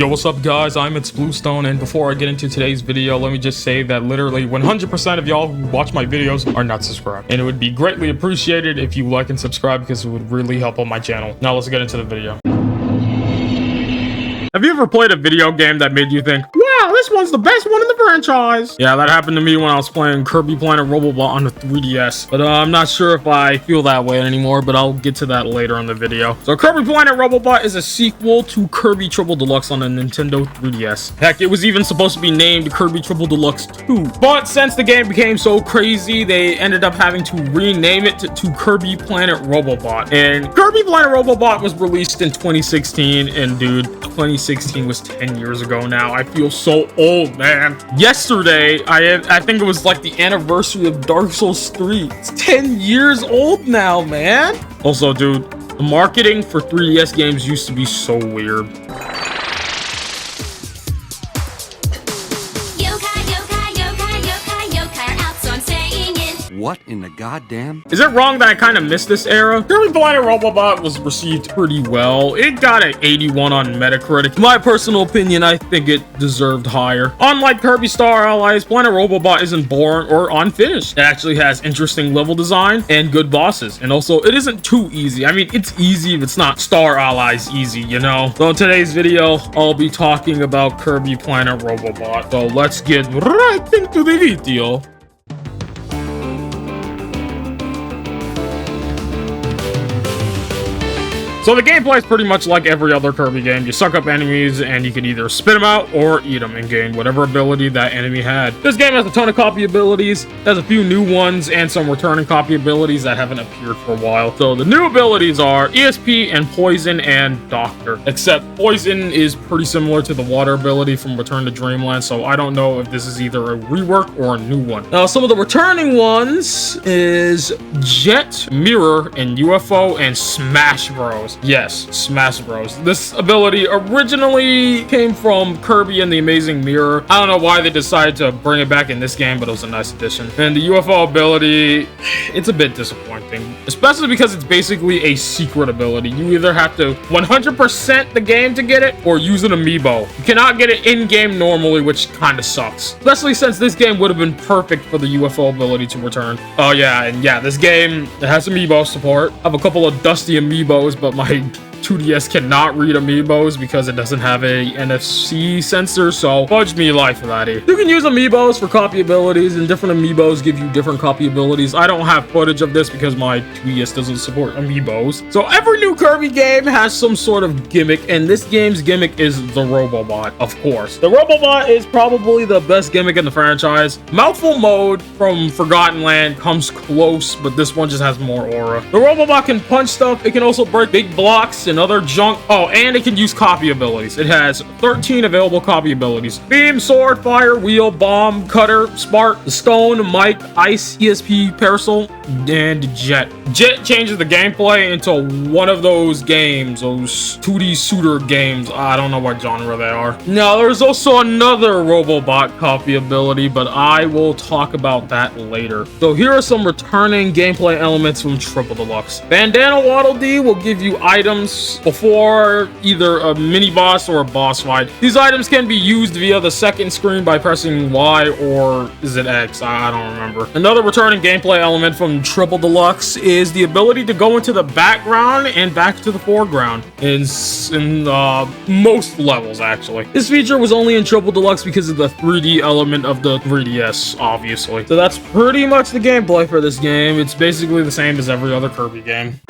Yo, what's up guys? It's Bluestone, and before I get into today's video, let me just say that literally 100% of y'all who watch my videos are not subscribed. And it would be greatly appreciated if you like and subscribe because it would really help on my channel. Now let's get into the video. Have you ever played a video game that made you think, wow, this one's the best one in the franchise? Yeah, that happened to me when I was playing Kirby Planet Robobot on the 3DS. But I'm not sure if I feel that way anymore, but I'll get to that later in the video. So Kirby Planet Robobot is a sequel to Kirby Triple Deluxe on the Nintendo 3DS. Heck, it was even supposed to be named Kirby Triple Deluxe 2. But since the game became so crazy, they ended up having to rename it to Kirby Planet Robobot. And Kirby Planet Robobot was released in 2016, and dude, 2016 was 10 years ago now. I feel so old, man. Yesterday, I think it was like the anniversary of Dark Souls 3. It's 10 years old now, man. Also, dude, the marketing for 3DS games used to be so weird. What in the goddamn? Is it wrong that I kind of missed this era? Kirby Planet Robobot was received pretty well. It got an 81 on Metacritic. In my personal opinion, I think it deserved higher. Unlike Kirby Star Allies, Planet Robobot isn't boring or unfinished. It actually has interesting level design and good bosses. And also, it isn't too easy. I mean, it's easy if it's not Star Allies easy, you know? So in today's video, I'll be talking about Kirby Planet Robobot. So let's get right into the video. So the gameplay is pretty much like every other Kirby game. You suck up enemies and you can either spit them out or eat them and gain whatever ability that enemy had. This game has a ton of copy abilities, has a few new ones and some returning copy abilities that haven't appeared for a while. So the new abilities are ESP and Poison and Doctor. Except Poison is pretty similar to the water ability from Return to Dreamland, so I don't know if this is either a rework or a new one. Now some of the returning ones is Jet, Mirror, and UFO, and Smash Bros. Yes, Smash Bros. This ability originally came from Kirby and the Amazing Mirror. I don't know why they decided to bring it back in this game, but it was a nice addition. And the UFO ability, it's a bit disappointing, especially because it's basically a secret ability. You either have to 100% the game to get it or use an amiibo. You cannot get it in-game normally, which kind of sucks. Especially since this game would have been perfect for the UFO ability to return. Oh yeah, and yeah, this game, it has amiibo support. I have a couple of dusty amiibos, but my 2DS cannot read amiibos because it doesn't have a NFC sensor, so fudge me life, laddie. You can use amiibos for copy abilities, and different amiibos give you different copy abilities. I don't have footage of this because my 2DS doesn't support amiibos. So every new Kirby game has some sort of gimmick, and this game's gimmick is the Robobot, of course. The Robobot is probably the best gimmick in the franchise. Mouthful mode from Forgotten Land comes close, but this one just has more aura. The Robobot can punch stuff. It can also break big blocks and other junk. Oh, and it can use copy abilities. It has 13 available copy abilities: Beam, Sword, Fire, Wheel, Bomb, Cutter, Spark, Stone, Mic, Ice, ESP, Parasol, and Jet. Jet changes the gameplay into one of those games, those 2D shooter games. I don't know what genre they are. Now, there's also another Robobot copy ability, but I will talk about that later. So here are some returning gameplay elements from Triple Deluxe. Bandana Waddle Dee will give you items before either a mini boss or a boss fight. These items can be used via the second screen by pressing Y, or is it X? I don't remember. Another returning gameplay element from Triple Deluxe is the ability to go into the background and back to the foreground in most levels, actually. This feature was only in Triple Deluxe because of the 3D element of the 3DS, obviously. So that's pretty much the gameplay for this game. It's basically the same as every other Kirby game.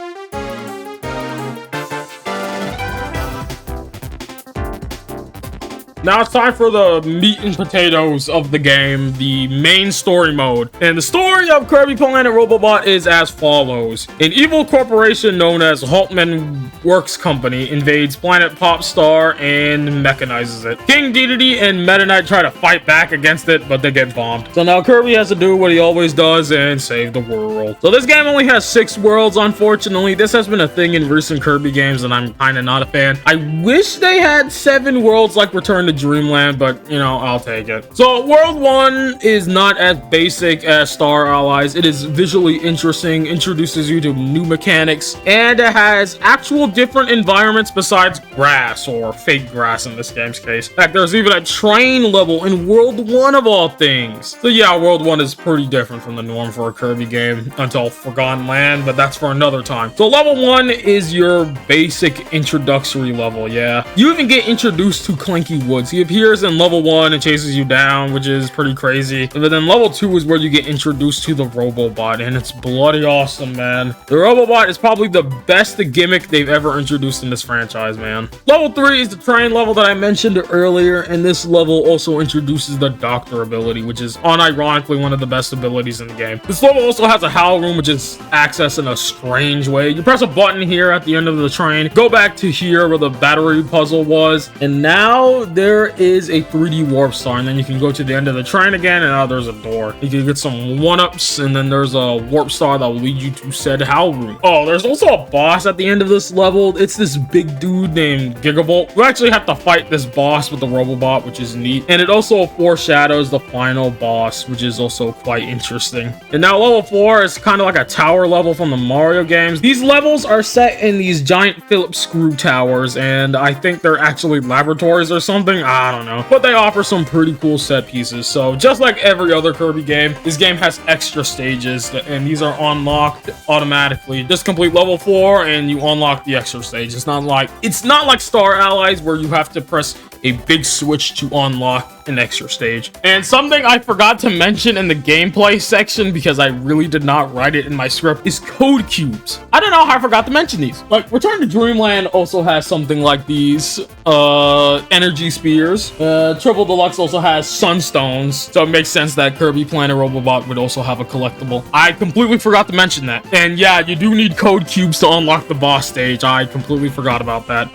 Now it's time for the meat and potatoes of the game, the main story mode. And the story of Kirby Planet Robobot is as follows. An evil corporation known as Haltman Works Company invades Planet Popstar and mechanizes it. King Dedede and Meta Knight try to fight back against it, but they get bombed. So now Kirby has to do what he always does and save the world. So this game only has 6 worlds, unfortunately. This has been a thing in recent Kirby games, and I'm kind of not a fan. I wish they had 7 worlds like Return to Dreamland, but you know, I'll take it. So World 1 is not as basic as Star Allies. It is visually interesting, introduces you to new mechanics, and it has actual different environments besides grass, or fake grass in this game's case. In fact, there's even a train level in World 1 of all things. So yeah, World 1 is pretty different from the norm for a Kirby game until Forgotten Land, but that's for another time. So level 1 is your basic introductory level, yeah. You even get introduced to Clanky Woods. He appears in level 1 and chases you down, which is pretty crazy. But then level 2 is where you get introduced to the Robobot, and it's bloody awesome, man. The Robobot is probably the best gimmick they've ever introduced in this franchise, man. Level 3 is the train level that I mentioned earlier, and this level also introduces the Doctor ability, which is unironically one of the best abilities in the game. This level also has a Howl Room, which is accessed in a strange way. You press a button here at the end of the train, go back to here where the battery puzzle was, and now there is a 3D warp star, and then you can go to the end of the train again, and now there's a door. You can get some one-ups, and then there's a warp star that will lead you to said Howl Room. Oh, there's also a boss at the end of this level. It's this big dude named Gigavolt. You actually have to fight this boss with the Robobot, which is neat, and it also foreshadows the final boss, which is also quite interesting. And now level 4 is kind of like a tower level from the Mario games. These levels are set in these giant Phillips screw towers, and I think they're actually laboratories or something. I don't know, but they offer some pretty cool set pieces. So just like every other Kirby game, this game has extra stages, and these are unlocked automatically. Just complete level 4 and you unlock the extra stage. It's not like Star Allies where you have to press a big switch to unlock an extra stage. And something I forgot to mention in the gameplay section, because I really did not write it in my script, is code cubes. I don't know how I forgot to mention these. Like, Return to Dreamland also has something like these energy spears. Triple Deluxe also has sunstones, so it makes sense that Kirby Planet Robobot would also have a collectible. I completely forgot to mention that. And yeah, you do need code cubes to unlock the boss stage. I completely forgot about that.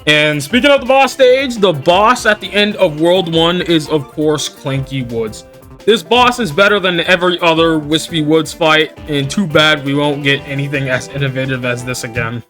And speaking of the boss stage, the boss at the end of World 1 is, of course, Clanky Woods. This boss is better than every other Wispy Woods fight, and too bad we won't get anything as innovative as this again.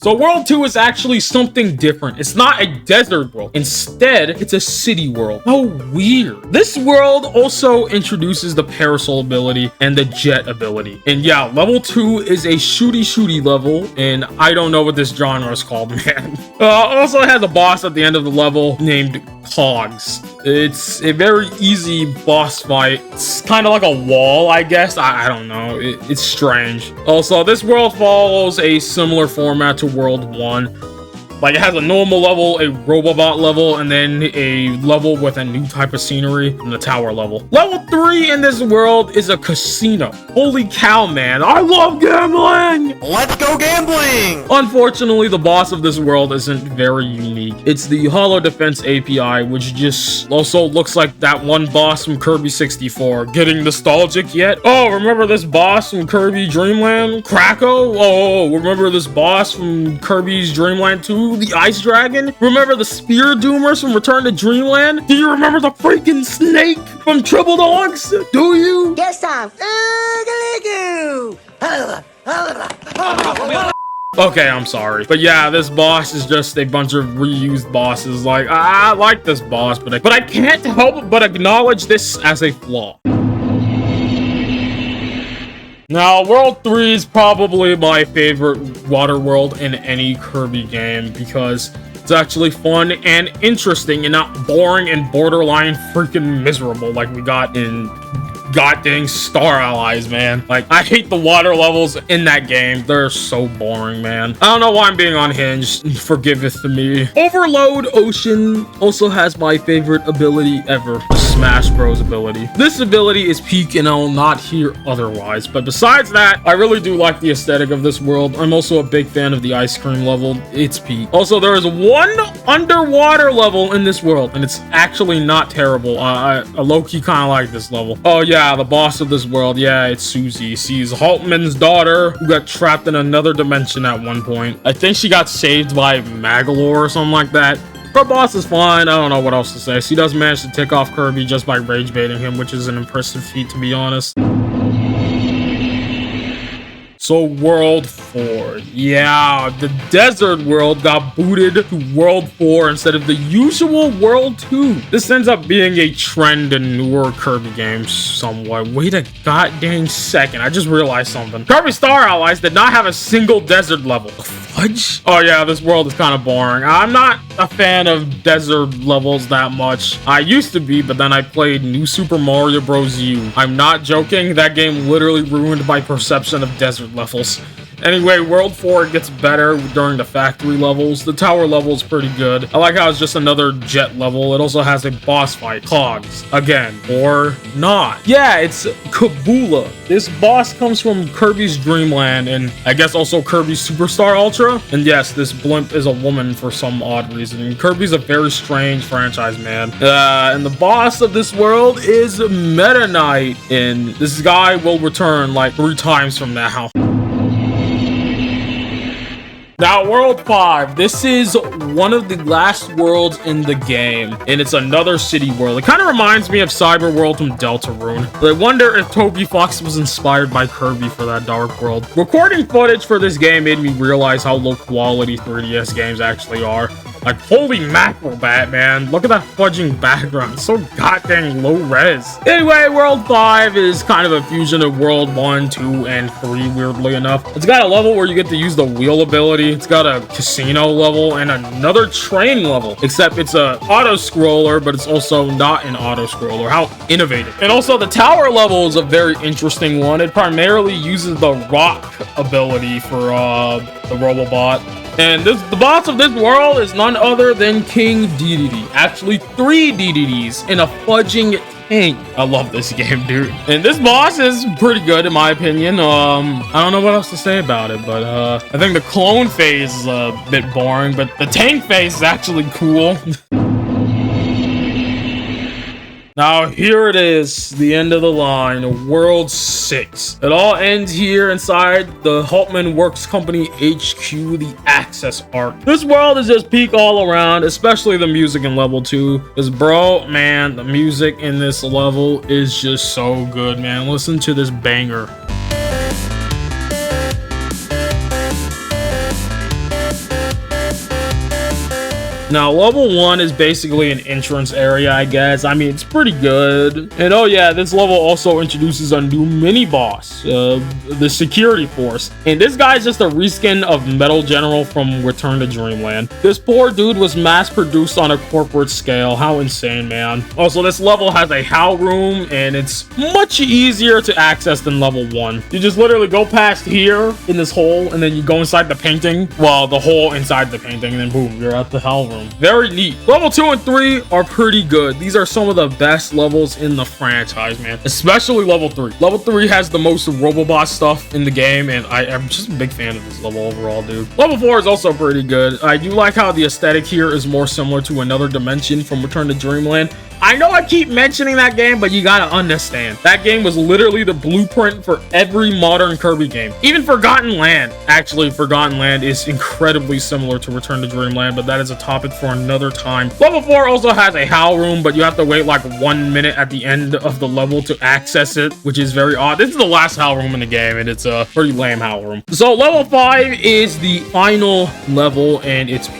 So World 2 is actually something different. It's not a desert world. Instead, it's a city world. How weird. This world also introduces the Parasol ability and the Jet ability. And yeah, level 2 is a shooty level, and I don't know what this genre is called, man. Also has a boss at the end of the level named Cogs. It's a very easy boss fight. It's kind of like a wall, I guess. I don't know. It's strange. Also, this world follows a similar format to World 1. Like, it has a normal level, a Robobot level, and then a level with a new type of scenery, and the tower level. Level 3 in this world is a casino. Holy cow, man. I love gambling! Let's go gambling! Unfortunately, the boss of this world isn't very unique. It's the Hollow Defense API, which just also looks like that one boss from Kirby 64. Getting nostalgic yet? Oh, remember this boss from Kirby Dreamland? Kracko? Oh, remember this boss from Kirby's Dreamland 2? The Ice Dragon? Remember the Spear Doomers from Return to Dreamland? Do you remember the freaking snake from Triple Dogs? Do you? Yes, I'm. Okay, I'm sorry. But yeah, this boss is just a bunch of reused bosses. Like, I like this boss, but I can't help but acknowledge this as a flaw. Now, World 3 is probably my favorite water world in any Kirby game because it's actually fun and interesting and not boring and borderline freaking miserable like we got in goddamn Star Allies, man. Like, I hate the water levels in that game. They're so boring, man. I don't know why I'm being unhinged. Forgiveth to me. Overload Ocean also has my favorite ability ever, the Smash Bros ability. This ability is peak and I'll not hear otherwise. But besides that, I really do like the aesthetic of this world. I'm also a big fan of the ice cream level. It's peak. Also, there is one underwater level in this world, and it's actually not terrible. I low-key kind of like this level. Oh yeah, the boss of this world. Yeah, it's Susie. She's Haltman's daughter who got trapped in another dimension at one point. I think she got saved by Magalore or something like that. Her boss is fine. I don't know what else to say. She does manage to tick off Kirby just by rage baiting him, which is an impressive feat, to be honest. So World 4. Yeah, the desert world got booted to World 4 instead of the usual World 2. This ends up being a trend in newer Kirby games somewhat. Wait a goddamn second. I just realized something. Kirby Star Allies did not have a single desert level. Fudge? Oh yeah, this world is kind of boring. I'm not a fan of desert levels that much. I used to be, but then I played New Super Mario Bros. U. I'm not joking. That game literally ruined my perception of desert levels. Anyway, World 4 gets better during the factory levels. The tower level is pretty good. I like how it's just another jet level. It also has a boss fight, Cogs, again, or not. Yeah, it's Kabula. This boss comes from Kirby's Dream Land and I guess also Kirby's Superstar Ultra. And yes, this blimp is a woman for some odd reason. Kirby's a very strange franchise, man. And the boss of this world is Meta Knight, and this guy will return like 3 times from now. Now, World 5, this is one of the last worlds in the game, and it's another city world. It kind of reminds me of Cyber World from Deltarune. But I wonder if Toby Fox was inspired by Kirby for that dark world. Recording footage for this game made me realize how low quality 3DS games actually are. Like, holy mackerel, Batman. Look at that fudging background. It's so goddamn low res. Anyway, World 5 is kind of a fusion of World 1, 2, and 3, weirdly enough. It's got a level where you get to use the wheel ability. It's got a casino level and another train level. Except it's a auto-scroller, but it's also not an auto-scroller. How innovative. And also, the tower level is a very interesting one. It primarily uses the rock ability for the Robobot. And the boss of this world is none other than King DDD. Actually, 3 DDDs in a fudging tank. I love this game, dude. And this boss is pretty good, in my opinion. I don't know what else to say about it, but I think the clone phase is a bit boring, but the tank phase is actually cool. Now, here it is, the end of the line, World 6. It all ends here inside the Haltman Works Company HQ, the Access Arc. This world is just peak all around, especially the music in level 2. Because, bro, man, the music in this level is just so good, man. Listen to this banger. Now, level 1 is basically an entrance area, I guess. I mean, it's pretty good. And oh yeah, this level also introduces a new mini-boss, the Security Force. And this guy's just a reskin of Metal General from Return to Dreamland. This poor dude was mass-produced on a corporate scale. How insane, man. Also, this level has a HAL room, and it's much easier to access than level 1. You just literally go past here in this hole, and then you go inside the painting. Well, the hole inside the painting, and then boom, you're at the HAL room. Very neat. Level 2 and 3 are pretty good. These are some of the best levels in the franchise, man. Especially level 3. Level 3 has the most Robobot stuff in the game, and I'm just a big fan of this level overall, dude. Level 4 is also pretty good. I do like how the aesthetic here is more similar to Another Dimension from Return to Dreamland. I know I keep mentioning that game, but you gotta understand. That game was literally the blueprint for every modern Kirby game. Even Forgotten Land. Actually, Forgotten Land is incredibly similar to Return to Dreamland, but that is a topic for another time. Level 4 also has a HAL room, but you have to wait like 1 minute at the end of the level to access it, which is very odd. This is the last HAL room in the game, and it's a pretty lame HAL room. So level 5 is the final level, and it's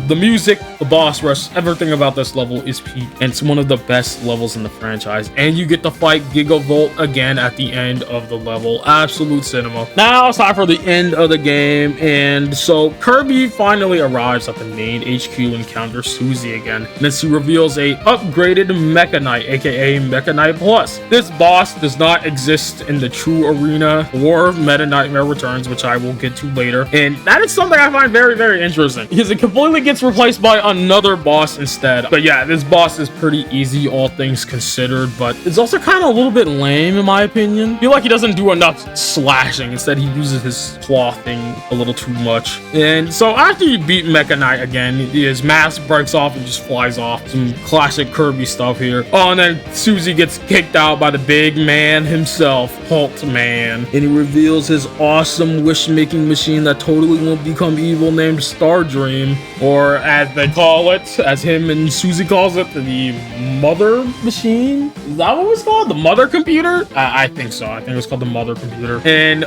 the music, the boss rush, everything about this level is peak, and it's one of the best levels in the franchise. And you get to fight Gigavolt again at the end of the level. Absolute cinema. Now it's time for the end of the game, and so Kirby finally arrives at the main HQ and encounters Susie again. And then she reveals a upgraded Mecha Knight, aka Mecha Knight Plus. This boss does not exist in the true arena or Meta Knightmare Returns, which I will get to later. And that is something I find very, very interesting, because it completely gets replaced by another boss instead. But yeah, this boss is pretty easy, all things considered, but it's also kind of a little bit lame in my opinion. I feel like he doesn't do enough slashing. Instead, he uses his claw thing a little too much. And so after you beat Mecha Knight again, his mask breaks off and just flies off. Some classic Kirby stuff here. Oh, and then Susie gets kicked out by the big man himself, Haltman. And he reveals his awesome wish-making machine that totally won't become evil named Star Dream, or or as they call it, as him and Susie calls it, the mother machine. Is that what it was called? The mother computer? I think so. I think it was called the mother computer. And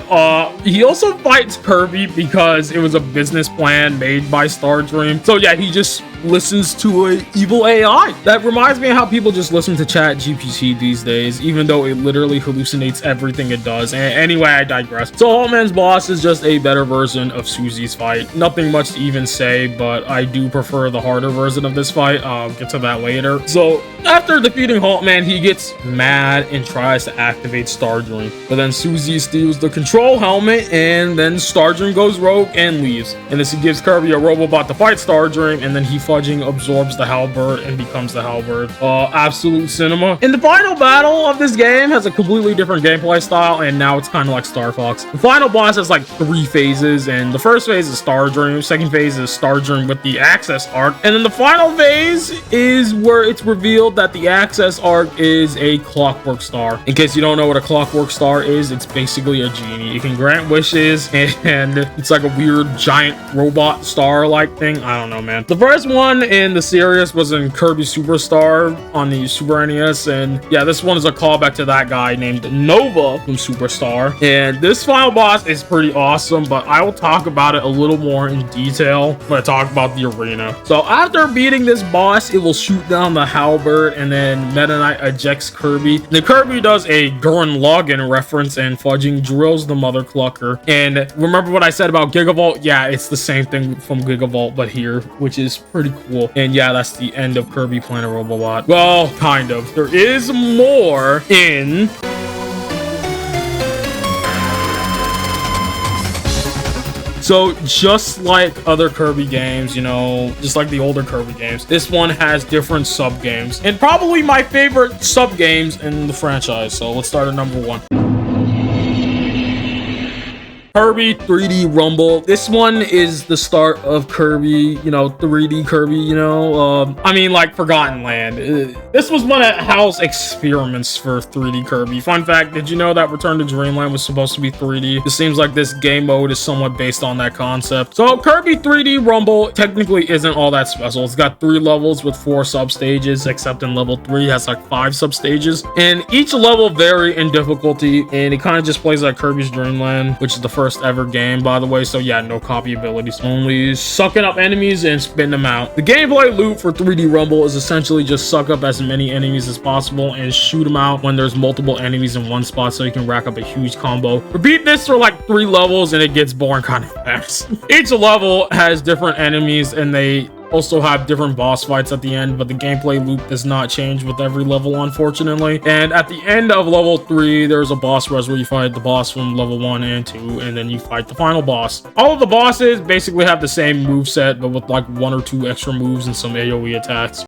he also fights Kirby because it was a business plan made by Stardream. So yeah, he just listens to an evil AI. That reminds me of how people just listen to Chat GPT these days, even though it literally hallucinates everything it does. And anyway, I digress. So Haltman's boss is just a better version of Susie's fight. Nothing much to even say, but I do prefer the harder version of this fight. I'll get to that later. So after defeating Haltman, he gets mad and tries to activate Stardream. But then Susie steals the control helmet, and then Stardream goes rogue and leaves. And this gives Kirby a Robobot to fight Stardream, and then he fudging absorbs the halberd and becomes the halberd. Absolute cinema. And the final battle of this game has a completely different gameplay style, and now it's kind of like Star Fox. The final boss has like 3 phases, and the first phase is Stardream, second phase is Stardream with the Access Arc, and then the final phase is where it's revealed that the Access Arc is a clockwork star. In case you don't know what a clockwork star is, it's basically a genie. It can grant wishes, and it's like a weird giant robot star-like thing. I don't know, man. The first one in the series was in Kirby Superstar on the Super NES, and yeah, this one is a callback to that guy named Nova from Superstar. And this final boss is pretty awesome, but I will talk about it a little more in detail when I talk about the arena. So after beating this boss, it will shoot down the halberd, and then Meta Knight ejects Kirby. The Kirby does a Gurren Lagann reference and fudging drills the mother clucker. And remember what I said about Gigavolt? Yeah, it's the same thing from Gigavolt, but here, which is pretty cool. And yeah, that's the end of Kirby playing a Robobot. Well, kind of. There is more in... So just like other Kirby games, you know, just like the older Kirby games, this one has different sub-games, and probably my favorite sub-games in the franchise. So let's start at number 1. Kirby 3D Rumble. This one is the start of Kirby, you know, 3D Kirby, you know, I mean, like Forgotten Land. This was one of Hal's experiments for 3D Kirby. Fun fact, did you know that Return to Dreamland was supposed to be 3D? It seems like this game mode is somewhat based on that concept. So Kirby 3D Rumble technically isn't all that special. It's got 3 levels with 4 sub-stages, except in level 3 it has like 5 sub-stages. And each level vary in difficulty, and it kind of just plays like Kirby's Dream Land, which is the first ever game, by the way. So yeah, no copy abilities, only sucking up enemies and spitting them out. The gameplay loop for 3D Rumble is essentially just suck up as many enemies as possible and shoot them out when there's multiple enemies in one spot, so you can rack up a huge combo. Repeat this for like 3 levels and it gets boring kind of fast. Each level has different enemies, and they also have different boss fights at the end, but the gameplay loop does not change with every level, unfortunately. And at the end of level 3, there's a boss rush where you fight the boss from level 1 and 2, and then you fight the final boss. All of the bosses basically have the same moveset, but with like 1 or 2 extra moves and some AoE attacks.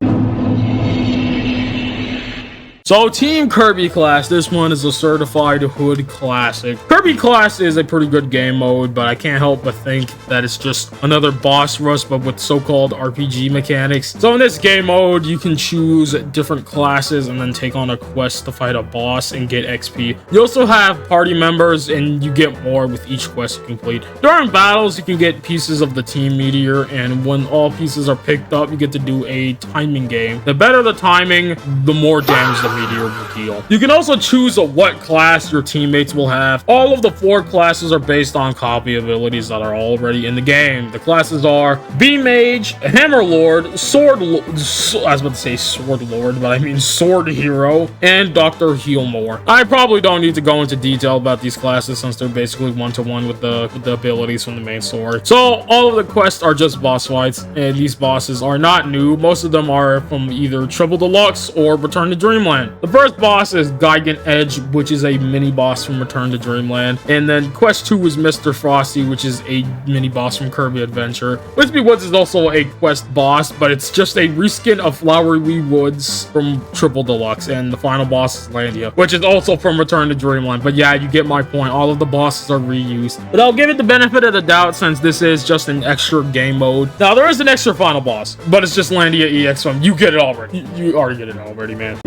So Team Kirby Clash, this one is a certified hood classic. Kirby Clash is a pretty good game mode, but I can't help but think that it's just another boss rush, but with so-called RPG mechanics. So in this game mode, you can choose different classes and then take on a quest to fight a boss and get XP. You also have party members, and you get more with each quest you complete. During battles, you can get pieces of the Team Meteor, and when all pieces are picked up, you get to do a timing game. The better the timing, the more damage the Meteor will deal. You can also choose what class your teammates will have. All of the 4 classes are based on copy abilities that are already in the game. The classes are Beam Mage, Hammer Lord, Sword Lord, I was about to say Sword Lord, but I mean Sword Hero, and Dr. Healmore. I probably don't need to go into detail about these classes since they're basically one-to-one with the abilities from the main story. So all of the quests are just boss fights, and these bosses are not new. Most of them are from either Triple Deluxe or Return to Dreamland. The first boss is Gigant Edge, which is a mini boss from Return to Dreamland. And then quest 2 is Mr. Frosty, which is a mini boss from Kirby Adventure. Wispy Woods is also a quest boss, but it's just a reskin of Flowery Woods from Triple Deluxe. And the final boss is Landia, which is also from Return to Dreamland. But yeah, you get my point. All of the bosses are reused. But I'll give it the benefit of the doubt since this is just an extra game mode. Now, there is an extra final boss, but it's just Landia EX from. You get it already. You already get it already, man.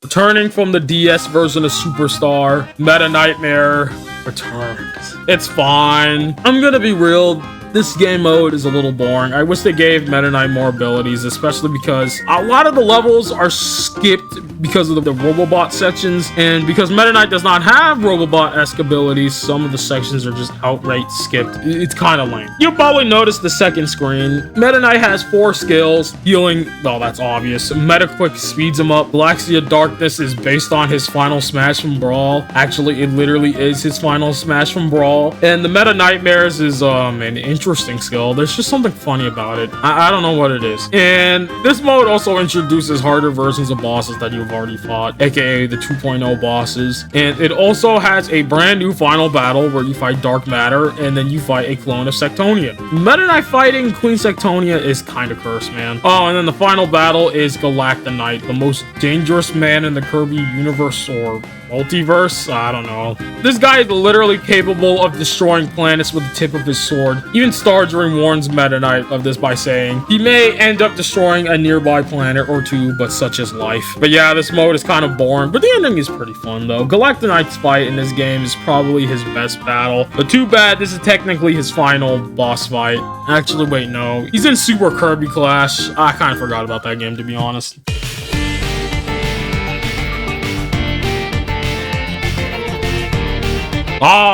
Returning from the DS version of Superstar, Meta Knightmare returns. It's fine. I'm gonna be real. this game mode is a little boring. I wish they gave Meta Knight more abilities, especially because a lot of the levels are skipped because of the Robobot sections, and because Meta Knight does not have Robobot-esque abilities, some of the sections are just outright skipped. It's kind of lame. You'll probably notice the second screen. Meta Knight has 4 skills. Healing, well, that's obvious. Meta Quick speeds him up. Galaxia Darkness is based on his final smash from Brawl. Actually, it literally is his final smash from Brawl. And the Meta Nightmares is an interesting skill. There's just something funny about it. I don't know what it is. And this mode also introduces harder versions of bosses that you've already fought, aka the 2.0 bosses. And it also has a brand new final battle where you fight Dark Matter and then you fight a clone of Sectonia. Meta Knight fighting Queen Sectonia is kind of cursed, man. Oh, and then the final battle is Galactonite, the most dangerous man in the Kirby universe or multiverse? I don't know. This guy is literally capable of destroying planets with the tip of his sword. Even Starjuring warns Meta Knight of this by saying he may end up destroying a nearby planet or two, but such is life. But yeah, this mode is kind of boring, but the ending is pretty fun though. Galactonite's fight in this game is probably his best battle, but too bad this is technically his final boss fight. Actually, wait, no. He's in Super Kirby Clash. I kind of forgot about that game, to be honest.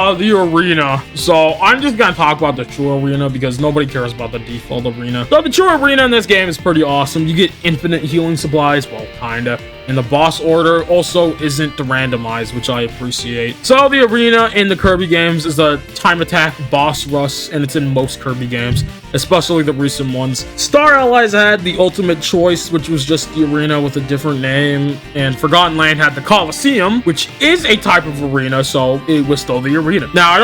The arena. So I'm just gonna talk about the true arena because nobody cares about the default arena. So the true arena in this game is pretty awesome. You get infinite healing supplies, well, kinda. And the boss order also isn't randomized, which I appreciate. So the arena in the Kirby games is a time attack boss rush, and it's in most Kirby games, especially the recent ones. Star Allies had the ultimate choice, which was just the arena with a different name, and Forgotten Land had the Coliseum, which is a type of arena, so it was still the arena. Now I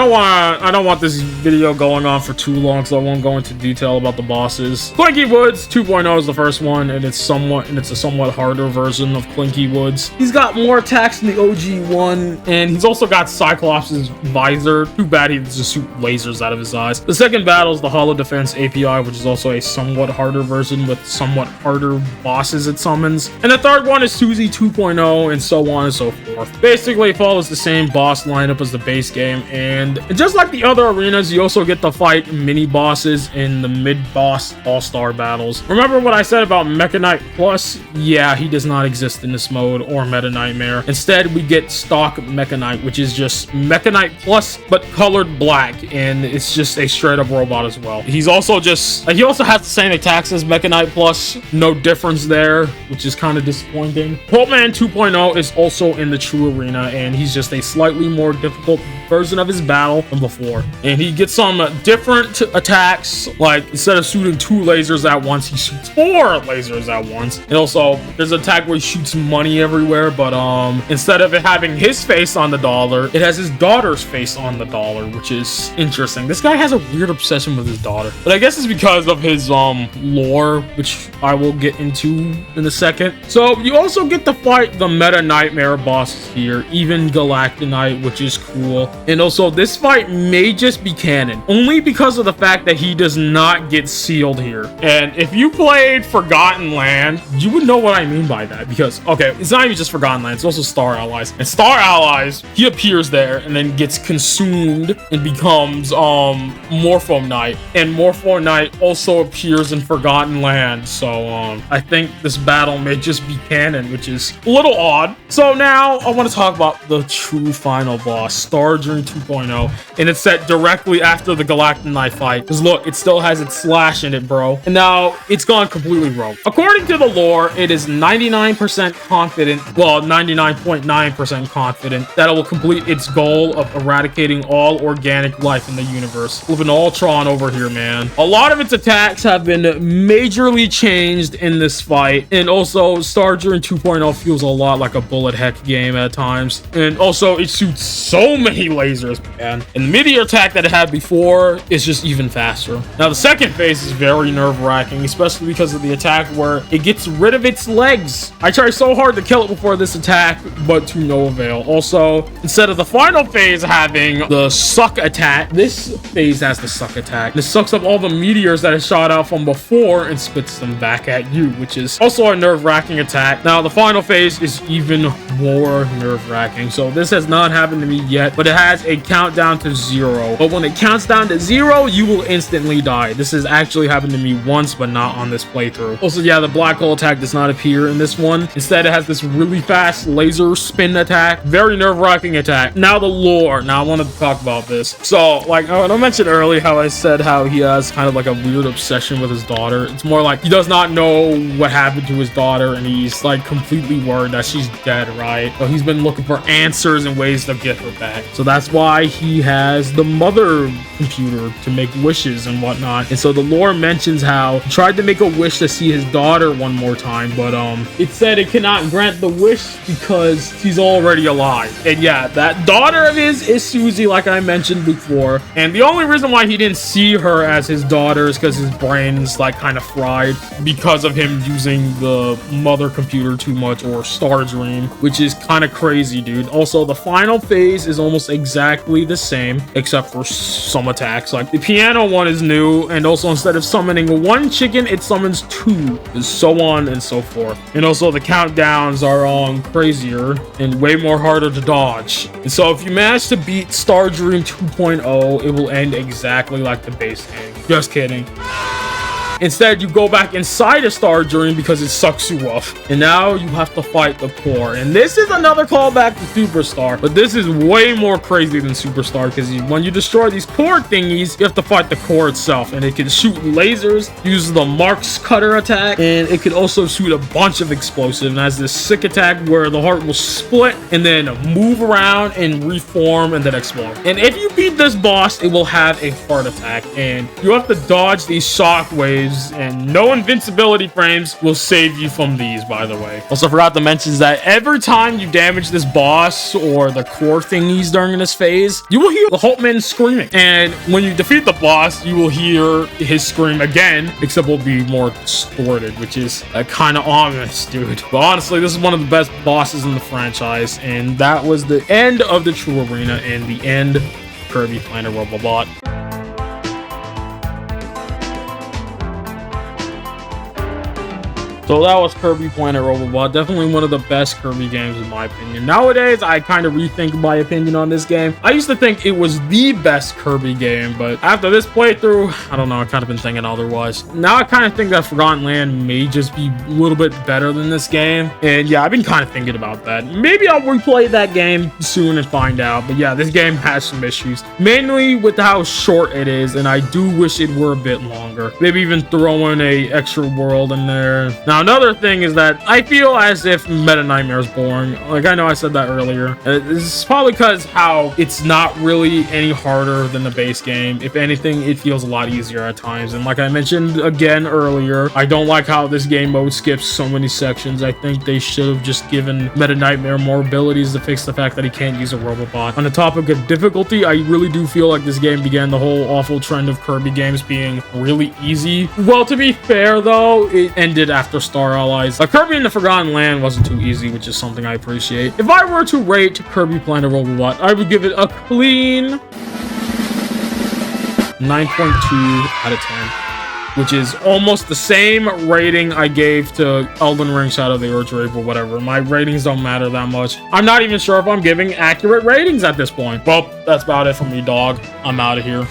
don't want this video going on for too long, so I won't go into detail about the bosses. Clinky Woods 2.0 is the first one, and it's a somewhat harder version of Clinky Woods. He's got more attacks than the OG one, and he's also got Cyclops' visor. Too bad he just shoot lasers out of his eyes. The second battle is the Hollow Defense API, which is also a somewhat harder version with somewhat harder bosses it summons. And the third one is Suzy 2.0, and so on and so forth. Basically, it follows the same boss lineup as the base game, and just like the other arenas, you also get to fight mini bosses in the mid-boss all-star battles. Remember what I said about Mecha Knight Plus? Yeah, he does not exist in this mode or Meta Nightmare. Instead, we get stock Mecha Knight, which is just Mecha Knight Plus, but colored black, and it's just a straight-up robot as well. He's also he also has the same attacks as Mecha Knight Plus, no difference there, which is kind of disappointing. Pulpman 2.0 is also in the true arena, and he's just a slightly more difficult version of his battle than before. And he gets some different attacks, like instead of shooting 2 lasers at once, he shoots 4 lasers at once. And also, there's an attack where he shoots money everywhere, but instead of it having his face on the dollar, it has his daughter's face on the dollar, which is interesting. This guy has a weird obsession with his daughter, but I guess it's because of his lore, which I will get into in a second. So you also get to fight the Meta Nightmare bosses here, even Galactonite, which is cool. And also, this fight may just be canon, only because of the fact that he does not get sealed here. And if you played Forgotten Land, you would know what I mean by that, because, okay, it's not even just Forgotten Land, it's also Star Allies. And Star Allies, he appears there and then gets consumed and becomes Morpho Knight. And Morpho Knight also appears in Forgotten Land, so I think this battle may just be canon, which is a little odd. So now I want to talk about the true final boss, Starjuring 2.0, and it's set directly after the Galactonite fight. Because look, it still has its slash in it, bro. And now it's gone completely rogue. According to the lore, it is 99% confident, well, 99.9% confident that it will complete its goal of eradicating all organic life in the universe. Living Ultron over here, man. A lot of its attacks have been majorly changed in this fight, and also Starjuring 2.0 feels a lot like a bullet heck game at times. And also, it shoots so many lasers, man. And the meteor attack that it had before is just even faster. Now, the second phase is very nerve-wracking, especially because of the attack where it gets rid of its legs. I tried so hard to kill it before this attack, but to no avail. Also, instead of the final phase having the suck attack, this phase has the suck attack. This sucks up all the meteors that it shot out from before and spits them back at you, which is also a nerve-wracking attack. Now, the final phase is even more nerve-wracking. So this has not happened to me yet, but it has a countdown to 0. But when it counts down to 0, you will instantly die. This has actually happened to me once, but not on this playthrough. Also, yeah, the black hole attack does not appear in this one. Instead, it has this really fast laser spin attack. Very nerve-wracking attack. Now the lore. Now I wanted to talk about this. So, like, I mentioned earlier how I said how he has kind of like a weird obsession with his daughter. It's more like he does not know what happened to his daughter, and he's like completely worried that she's dead, right? So he's been looking for answers and ways to get her back. So that's why he has the mother computer to make wishes and whatnot. And so the lore mentions how he tried to make a wish to see his daughter one more time, but it said it cannot grant the wish because she's already alive. And yeah, that daughter of his is Susie, like I mentioned before. And the only reason why he didn't see her as his daughter is because his brain's like kind of fried because of him using the mother computer too much, or Star Dream, which is kind of crazy, dude. Also, the final phase is almost exactly the same except for some attacks. Like the piano one is new, and also instead of summoning one chicken, it summons 2, and so on and so forth. And also the countdowns are crazier and way more harder to dodge. And so if you manage to beat Star Dream 2.0, it will end exactly like the base game. Just kidding. Instead, you go back inside a Star Dream because it sucks you off. And now you have to fight the core. And this is another callback to Superstar. But this is way more crazy than Superstar, because when you destroy these core thingies, you have to fight the core itself. And it can shoot lasers, use the Marks Cutter attack, and it can also shoot a bunch of explosives. And has this sick attack where the heart will split and then move around and reform and then explode. And if you beat this boss, it will have a heart attack. And you have to dodge these shockwaves, and no invincibility frames will save you from these, by the way. Also forgot to mention that every time you damage this boss or the core thingies during this phase, you will hear the Hulkman screaming. And when you defeat the boss, you will hear his scream again, except it will be more distorted, which is kind of ominous, dude. But honestly, this is one of the best bosses in the franchise, and that was the end of the True Arena and the end of Kirby Planet Robobot. So that was Kirby Planet Robobot. Definitely one of the best Kirby games in my opinion. Nowadays, I kind of rethink my opinion on this game. I used to think it was the best Kirby game, but after this playthrough, I don't know, I've kind of been thinking otherwise. Now I kind of think that Forgotten Land may just be a little bit better than this game. And yeah, I've been kind of thinking about that. Maybe I'll replay that game soon and find out. But yeah, this game has some issues, mainly with how short it is, and I do wish it were a bit longer. Maybe even throw in a extra world in there. Now, another thing is that I feel as if Meta Knightmare is boring. Like, I know I said that earlier. It's probably because how it's not really any harder than the base game. If anything, it feels a lot easier at times. And like I mentioned again earlier, I don't like how this game mode skips so many sections. I think they should have just given Meta Knightmare more abilities to fix the fact that he can't use a Robobot. On the topic of difficulty, I really do feel like this game began the whole awful trend of Kirby games being really easy. Well, to be fair though, it ended after Star Allies. Kirby in the Forgotten Land wasn't too easy, which is something I appreciate. If I were to rate Kirby Planet Robobot, I would give it a clean 9.2 out of 10, which is almost the same rating I gave to Elden Ring Shadow of the Erdtree or whatever. My ratings don't matter that much. I'm not even sure if I'm giving accurate ratings at this point. Well, that's about it for me, dog. I'm out of here.